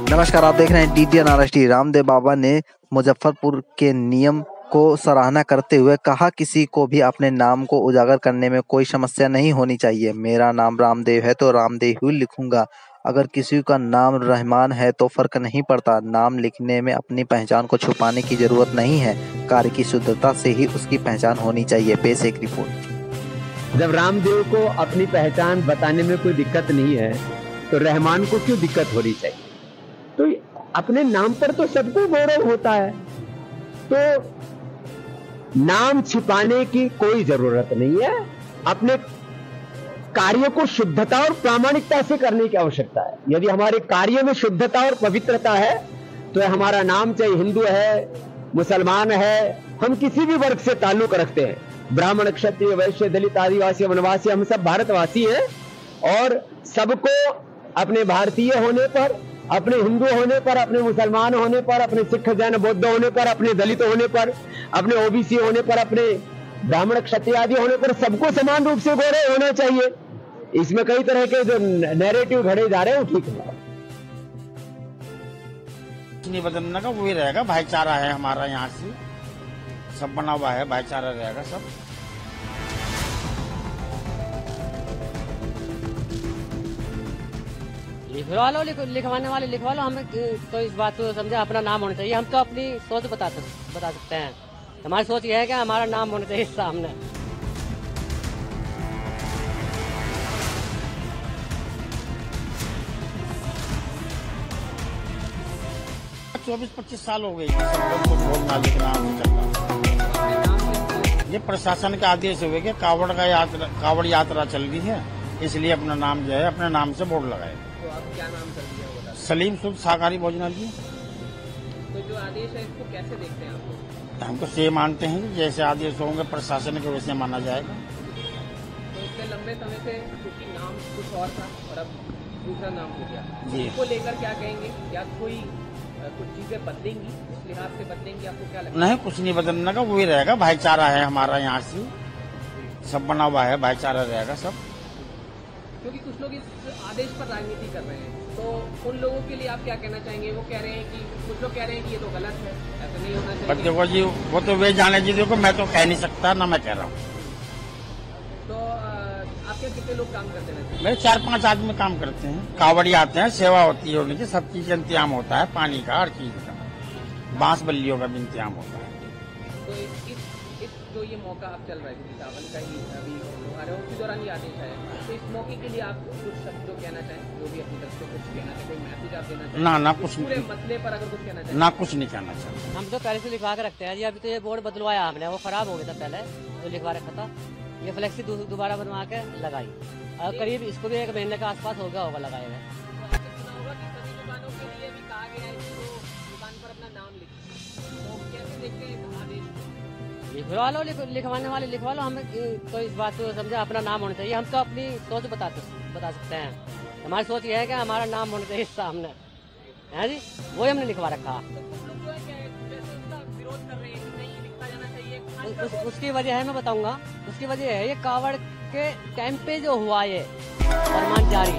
नमस्कार, आप देख रहे हैं DTN RST। रामदेव बाबा ने मुजफ्फरपुर के नियम को सराहना करते हुए कहा, किसी को भी अपने नाम को उजागर करने में कोई समस्या नहीं होनी चाहिए। मेरा नाम रामदेव है तो रामदेव ही लिखूंगा। अगर किसी का नाम रहमान है तो फर्क नहीं पड़ता। नाम लिखने में अपनी पहचान को छुपाने की जरूरत नहीं है। कार्य की शुद्धता से ही उसकी पहचान होनी चाहिए। पेश एक रिपोर्ट। जब रामदेव को अपनी पहचान बताने में कोई दिक्कत नहीं है तो रहमान को क्यों दिक्कत होनी चाहिए? तो अपने नाम पर तो सबको गौरव होता है, तो नाम छिपाने की कोई जरूरत नहीं है। अपने कार्य को शुद्धता और प्रामाणिकता से करने की आवश्यकता है। यदि हमारे कार्य में शुद्धता और पवित्रता है तो हमारा नाम चाहे हिंदू है, मुसलमान है, हम किसी भी वर्ग से ताल्लुक रखते हैं, ब्राह्मण, क्षत्रिय, वैश्य, दलित, आदिवासी, वनवासी, हम सब भारतवासी हैं और सबको अपने भारतीय होने पर, अपने हिंदू होने पर, अपने मुसलमान होने पर, अपने सिख, जैन, बौद्ध होने पर, अपने दलित होने पर, अपने ओबीसी होने पर, अपने ब्राह्मण, क्षत्रिय आदि होने पर सबको समान रूप से गौरव होना चाहिए। इसमें कई तरह के जो नैरेटिव घड़े जा रहे हैं वो ठीक है नहीं बदलने का, वही रहेगा। भाईचारा है हमारा, यहाँ से सब बना हुआ है, भाईचारा रहेगा सब। लिखवा लो, लिखवाने वाले लिखवा लो। हमें तो इस बात को समझे अपना नाम होना चाहिए। हम तो अपनी सोच बता सकते हैं। हमारी सोच यह है कि हमारा नाम होना चाहिए सामने। 24-25 साल हो गए सब लोग को वोट डालने के नाम से चल रहा। ये प्रशासन के आदेश हुए कि कावड़ यात्रा चल रही है, इसलिए अपना नाम जो है अपने नाम से बोर्ड लगाए। तो आप क्या नाम कर दिया? सलीम शुद्ध शाकाहारी भोजनालय। तो जो आदेश है इसको कैसे देखते हैं आप? हम तो ये मानते हैं कि जैसे आदेश होंगे प्रशासन के वैसे माना जाएगा। तो इतने लंबे समय से क्योंकि नाम कुछ और था और अब दूसरा नाम हो गया, जी। इसको लेकर क्या कहेंगे? क्या कोई कुछ चीजें बदलेंगी, इस लिहाज से बदलेंगी? आपको क्या लगता है? नहीं, कुछ नहीं बदलने का, वही रहेगा। भाईचारा है हमारा, यहाँ से सब बना हुआ है, भाईचारा रहेगा सब। क्योंकि कुछ लोग इस आदेश पर राजनीति कर रहे हैं, तो उन लोगों के लिए आप क्या कहना चाहेंगे? वो कह रहे हैं कि कुछ लोग कह रहे हैं कि ये तो गलत है, ऐसा नहीं होना चाहिए। बट देखो जी, वो तो वे जाने जी, देखो मैं तो कह नहीं सकता, ना मैं कह रहा हूँ। तो आपके कितने लोग काम करते हैं? मेरे 4-5 आदमी काम करते हैं। कावड़ी आते हैं, सेवा होती है उनकी, सब चीज का इंतजाम होता है, पानी का, हर चीज का, बांस बल्लियों का भी इंतजाम होता है। तो इस जो ये मौका आप चल रहा है सावन का ही अभी आ रहे हो, उसी दौरान ये आदेश आया, तो इस मौके के लिए आप कुछ शब्द जो कहना चाहें, जो भी अपनी तरफ से कुछ कहना चाहें, कोई मैसेज आप देना चाहें? ना कुछ पूरे मसले पर अगर कुछ कहना चाहें? ना कुछ नहीं कहना चाहता। हम तो पहले से लिखवा के रखते हैं जी। अभी तो ये बोर्ड बदलवाया हमने, वो खराब हो गया था पहले तो लिखवा रखा था। ये फ्लेक्सी दोबारा बनवा के लगाई और करीब इसको भी 1 महीने के आसपास हो गया होगा लगाए हुए। सुना होगा कि सभी दुकानों के लिए भी कहा गया है कि वो दुकान पर अपना नाम लिखें, तो कैसे देखते हैं इस आदेश को? लिखवा लो, लिखवाने वाले लिखवा लो। हमें तो इस बात को समझे अपना नाम होना चाहिए। हम तो अपनी सोच बता सकते हैं। हमारी सोच यह है कि हमारा नाम होना चाहिए सामने, है जी, वही हमने लिखवा रखा। तो कुछ लोग जो है जैसे उसका विरोध कर रहे हैं कि नहीं लिखा जाना चाहिए। उसकी वजह है, मैं बताऊंगा। उसकी वजह है ये कावड़ के टाइम पे जो हुआ ये फरमान जारी,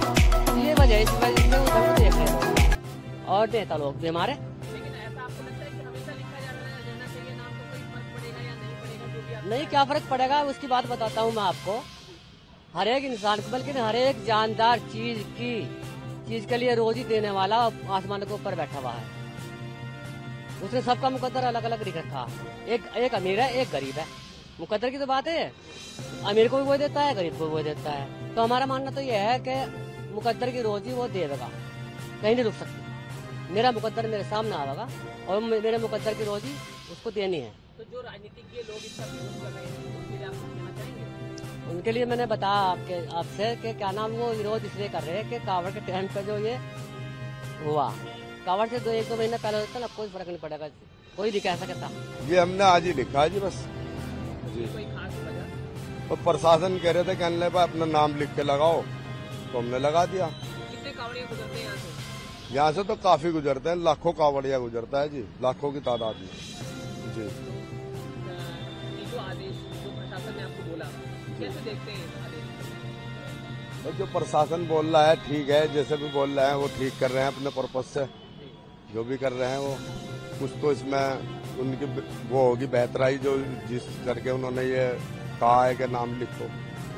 ये वजह, इस वजह से उधर देख रहे लोग और नेता लोग भी हमारे। लेकिन ऐसा आपको लगता है कि हमेशा लिखा जाना चाहिए नाम, तो कोई फर्क पड़ेगा या नहीं पड़ेगा? जो भी आप नहीं, क्या फर्क पड़ेगा उसकी बात बताता हूँ मैं आपको। हर एक इंसान को, बल्कि हर एक जानदार चीज के लिए रोजी देने वाला आसमान के ऊपर बैठा हुआ है। उसने सबका मुकद्दर अलग अलग लिख रखा। एक अमीर है, एक गरीब है। मुकद्दर की तो बात है, अमीर को भी वो देता है, गरीब को भी वो देता है। तो हमारा मानना तो यह है कि मुकद्दर की रोजी वो देगा, कहीं नहीं रुक सकती। मेरा मुकद्दर मेरे सामने आएगा और मेरे मुकद्दर की रोजी उसको देनी है। तो जो राजनीतिज्ञ लोग इसका विरोध कर रहे हैं, उसके लिए आप कुछ कहना चाहेंगे? उनके लिए मैंने बताया आपसे कि क्या नाम, वो विरोध इसलिए कर रहे हैं कि कावड़ के टाइम पे जो ये हुआ, कावड़ से 1-2 महीने पहले होता ना, कोई फर्क नहीं पड़ेगा, कोई नहीं कह सकता। ये हमने आज ही लिखा जी, बस जी। कोई खास वजह? तो प्रशासन कह रहे थे कि अनले भाई अपना नाम लिख के लगाओ, तो हमने लगा दिया। कितने कावड़िया गुजरते हैं यहाँ से? यहाँ से तो काफी गुजरते हैं, लाखों कावड़िया गुजरता है जी, लाखों की तादाद में जी। ये जो आदेश जो प्रशासन ने आपको बोला, कैसे देखते हैं इस आदेश को? जो प्रशासन बोल रहा है ठीक है, जैसे भी बोल रहे हैं वो ठीक कर रहे हैं अपने पर्पज से। जो भी कर रहे हैं वो कुछ तो इसमें उनकी वो होगी बेहतराई जो जिस करके उन्होंने ये कहा है कि नाम लिखो।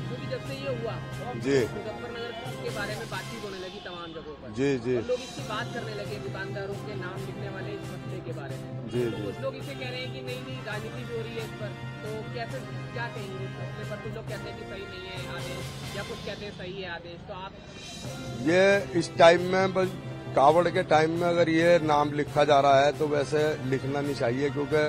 क्योंकि जब से ये हुआ जी मुजफ्फरनगर के बारे में बातचीत होने लगी तमाम जगहों पर। जी जी और लोग इसकी बात करने लगे दुकानदारों के नाम लिखने वाले इस मसले के बारे में। जी तो जी कुछ लोग इसे कह रहे हैं कि नहीं राजनीति भी हो रही है इस पर, तो कैसे क्या कहेंगे इस मसले पर? कुछ लोग कहते हैं कि सही नहीं है आदेश, या कुछ कहते हैं सही है आदेश। तो आप ये इस टाइम में बस कावड़ के टाइम में अगर ये नाम लिखा जा रहा है तो वैसे लिखना नहीं चाहिए, क्योंकि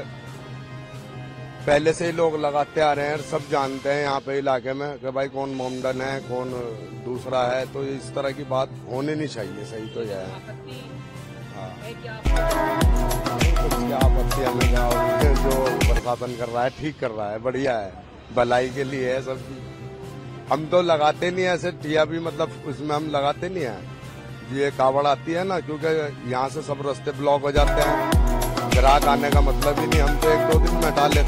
पहले से ही लोग लगाते आ रहे हैं, सब जानते हैं यहाँ पे इलाके में कि भाई कौन मोमडन है कौन दूसरा है, तो इस तरह की बात होनी नहीं चाहिए। सही तो यह है। आपत्ति हाँ है क्या? क्या आपत्ति हमें क्या होगी? जो प्रशासन कर रहा है ठीक कर रहा है, बढ़िया है, भलाई के लिए है सबकी। हम तो लगाते नहीं है ऐसे टिया भी, मतलब उसमें हम लगाते नहीं है। ये कावड़ आती है ना, क्योंकि यहाँ से सब रास्ते ब्लॉक हो जाते हैं, ग्राहक आने का मतलब ही नहीं। हम तो 1-2 दिन में हटा लेते हैं।